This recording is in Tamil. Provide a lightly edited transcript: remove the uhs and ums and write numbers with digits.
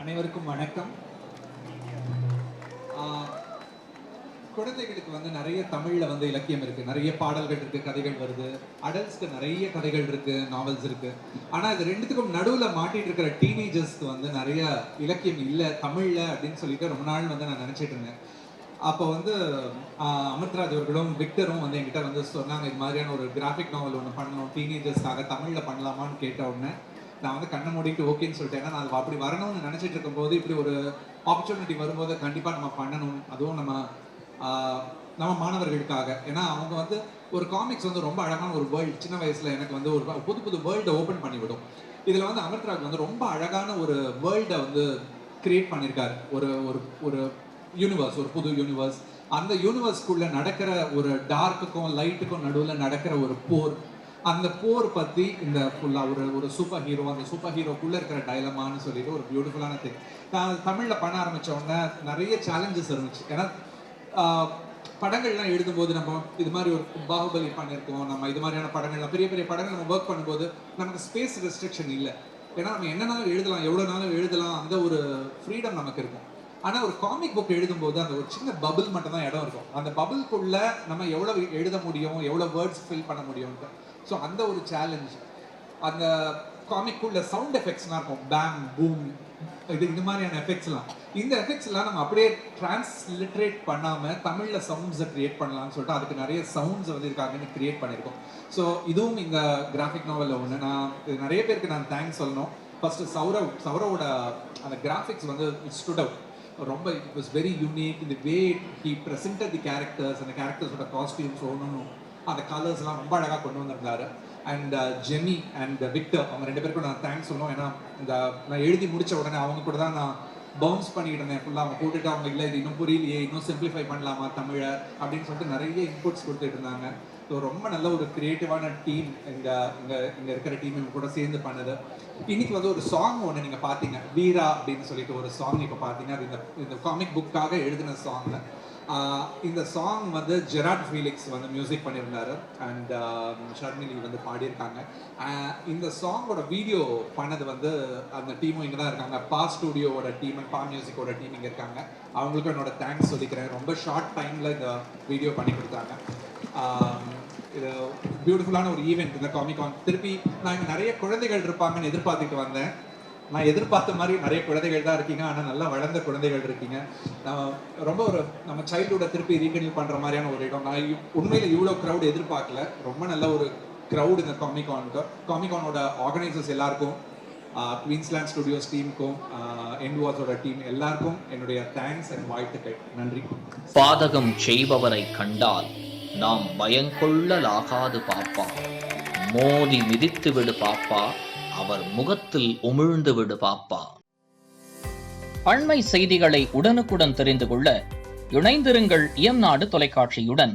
அனைவருக்கும் வணக்கம். குழந்தைகளுக்கு வந்து நிறைய தமிழ்ல வந்து இலக்கியம் இருக்கு, நிறைய பாடல்கள் இருக்கு, கதைகள் வருது. அடல்ட்ஸ்க்கு நிறைய கதைகள் இருக்கு, நாவல்ஸ் இருக்கு. ஆனா இது ரெண்டுத்துக்கும் நடுவுல மாட்டிட்டு இருக்கிற டீனேஜர்ஸ்க்கு வந்து நிறைய இலக்கியம் இல்லை தமிழ்ல அப்படின்னு சொல்லிட்டு ரொம்ப நாள் வந்து நான் நினைச்சிட்டு இருந்தேன். அப்போ வந்து அமிர்தராஜ் அவர்களும் விக்டரும் வந்து என்கிட்ட வந்து சொன்னாங்க, இது மாதிரியான ஒரு கிராஃபிக் நாவல் ஒன்று பண்ணணும், டீனேஜர்ஸ்க்காக தமிழில் பண்ணலாமான்னு கேட்ட உடனே நான் வந்து கண்ணை மூடிட்டு ஓகேன்னு சொல்லிட்டேன். ஏன்னா நான் அப்படி வரணும்னு நினச்சிட்டு இருக்கும்போது இப்படி ஒரு ஆப்பர்ச்சுனிட்டி வரும்போது கண்டிப்பாக நம்ம பண்ணணும். அதுவும் நம்ம மாணவர்களுக்காக. ஏன்னா அவங்க வந்து ஒரு காமிக்ஸ் வந்து ரொம்ப அழகான ஒரு வேர்ல்டு, சின்ன வயசில் எனக்கு வந்து ஒரு புது புது வேர்ல்டை ஓப்பன் பண்ணிவிடும். இதில் வந்து அமிர்தராஜ் வந்து ரொம்ப அழகான ஒரு வேர்ல்டை வந்து கிரியேட் பண்ணியிருக்காரு. ஒரு ஒரு ஒரு யூனிவர்ஸ், ஒரு புது யூனிவர்ஸ். அந்த யூனிவர்ஸ்க்குள்ள நடக்கிற ஒரு டார்க்குக்கும் லைட்டுக்கும் நடுவில் நடக்கிற ஒரு போர், அந்த போர் பற்றி இந்த ஃபுல்லாக ஒரு சூப்பர் ஹீரோ, அந்த சூப்பர் ஹீரோக்குள்ளே இருக்கிற டைலமான்னு சொல்லிட்டு ஒரு பியூட்டிஃபுல்லான திங். நான் தமிழில் பண்ண ஆரம்பித்த உடனே நிறைய சேலஞ்சஸ் இருந்துச்சு. ஏன்னா படங்கள்லாம் எழுதும்போது நம்ம இது மாதிரி ஒரு பாகுபலி பண்ணியிருக்கோம், நம்ம இது மாதிரியான படங்கள்லாம் பெரிய பெரிய படங்கள் நம்ம ஒர்க் பண்ணும்போது நமக்கு ஸ்பேஸ் ரெஸ்ட்ரிக்ஷன் இல்லை. ஏன்னா நம்ம என்னன்னாலும் எழுதலாம், எவ்வளோ நாளும் எழுதலாம், அந்த ஒரு ஃப்ரீடம் நமக்கு இருக்கும். ஆனால் ஒரு காமிக் புக் எழுதும்போது அந்த ஒரு சின்ன பபிள் மட்டும் தான் இடம் இருக்கும். அந்த பபிள்குள்ள நம்ம எவ்வளோ எழுத முடியும், எவ்வளோ வேர்ட்ஸ் ஃபில் பண்ண முடியும்ட்டு. ஸோ அந்த ஒரு சேலஞ்ச். அந்த காமிக்குள்ள சவுண்ட் எஃபெக்ட்ஸ்லாம் இருக்கும், பேம் பூம், இது மாதிரியான எஃபெக்ட்ஸ்லாம். இந்த எஃபெக்ட்ஸ்லாம் நம்ம அப்படியே டிரான்ஸ்லிட்ரேட் பண்ணாமல் தமிழில் சவுண்ட்ஸை க்ரியேட் பண்ணலாம்னு சொல்லிட்டு அதுக்கு நிறைய சவுண்ட்ஸ் வந்து இருக்காங்கன்னு க்ரியேட் பண்ணியிருக்கோம். ஸோ இதுவும் இந்த கிராஃபிக் நாவலில் ஒன்று. நான் நிறைய பேருக்கு நான் தேங்க்ஸ் சொல்லணும். ஃபர்ஸ்ட் சௌரவோட அந்த கிராஃபிக்ஸ் வந்து ஸ்டுட் அவுட். ரொம்ப இட் வாஸ் வெரி யூனிக். இந்த way he presented the characters, அந்த கேரக்டர்ஸோட காஸ்டியூம்ஸ் ஒன்றும் அந்த கலர்ஸ்லாம் ரொம்ப அழகாக கொண்டு வந்திருந்தாரு. அண்ட் ஜெமி அண்ட் விக்டர், அவங்க ரெண்டு பேருக்கும் நான் தேங்க்ஸ் சொல்லணும். ஏன்னா நான் எழுதி முடித்த உடனே அவங்க கூட தான் நான் பவுன்ஸ் பண்ணிக்கிட்டு இருந்தேன் ஃபுல்லாக. அவங்க போட்டுட்டு அவங்க இல்லை இது இன்னும் புரியலையே, இன்னும் சிம்பிளிஃபை பண்ணலாமா தமிழை அப்படின்னு சொல்லிட்டு நிறைய இன்புட்ஸ் கொடுத்துட்டு இருந்தாங்க. ஸோ ரொம்ப நல்ல ஒரு கிரியேட்டிவான டீம் இங்கே இருக்கிற டீம் இவங்க கூட சேர்ந்து பண்ணுது. இன்னைக்கு வந்து ஒரு சாங் ஒன்று நீங்கள் பார்த்தீங்க, வீரா அப்படின்னு சொல்லிட்டு ஒரு சாங் இப்போ பார்த்தீங்க. அது இந்த காமிக் புக்காக எழுதின சாங். இந்த சாங் வந்து ஜெராட் ஃபீலிக்ஸ் வந்து மியூசிக் பண்ணியிருந்தாரு அண்ட் ஷர்மிலி வந்து பாடியிருக்காங்க. இந்த சாங்கோட வீடியோ பண்ணது வந்து அந்த டீமும் இங்கே தான் இருக்காங்க. பா ஸ்டூடியோவோட டீம் அண்ட் பா மியூசிக்கோட டீம் இங்கே இருக்காங்க. அவங்களுக்கும் என்னோட தேங்க்ஸ் சொல்லிக்கிறேன். ரொம்ப ஷார்ட் டைமில் இந்த வீடியோ பண்ணி கொடுத்தாங்க. இது பியூட்டிஃபுல்லான ஒரு ஈவெண்ட் இந்த காமிகான். திருப்பி நான் இங்கே நிறைய குழந்தைகள் இருப்பாங்கன்னு எதிர்பார்த்துட்டு வந்தேன். நான் எதிர்பார்த்த மாதிரி நிறைய குழந்தைகள் தான் இருக்கீங்க, ஆனால் நல்லா வளர்ந்த குழந்தைகள் இருக்கீங்க. ரொம்ப ஒரு நம்ம சைல்டுஹுட்டை திருப்பி ரீகன்யூ பண்ணுற மாதிரியான ஒரு இடம். நான் உண்மையில் இவ்வளோ க்ரௌட் எதிர்பார்க்கல. ரொம்ப நல்ல ஒரு க்ரௌட் இந்த காமிகானோட ஆர்கனைசர்ஸ் எல்லாருக்கும், குவீன்ஸ்லேண்ட் ஸ்டுடியோஸ் டீமுக்கும், என்வாஸோட டீம் எல்லாருக்கும் என்னுடைய தேங்க்ஸ் அண்ட் வாழ்த்துக்கள். நன்றி. பாதகம் செய்பவரை கண்டால் நாம் பயங்கொள்ளலாகாது பாப்பா, மோதி மிதித்து விடு பாப்பா, அவர் முகத்தில் உமிழ்ந்து விடு பாப்பா. அண்மை செய்திகளை உடனுக்குடன் தெரிந்து கொள்ள இணைந்திருங்கள் இயம்நாடு தொலைக்காட்சியுடன்.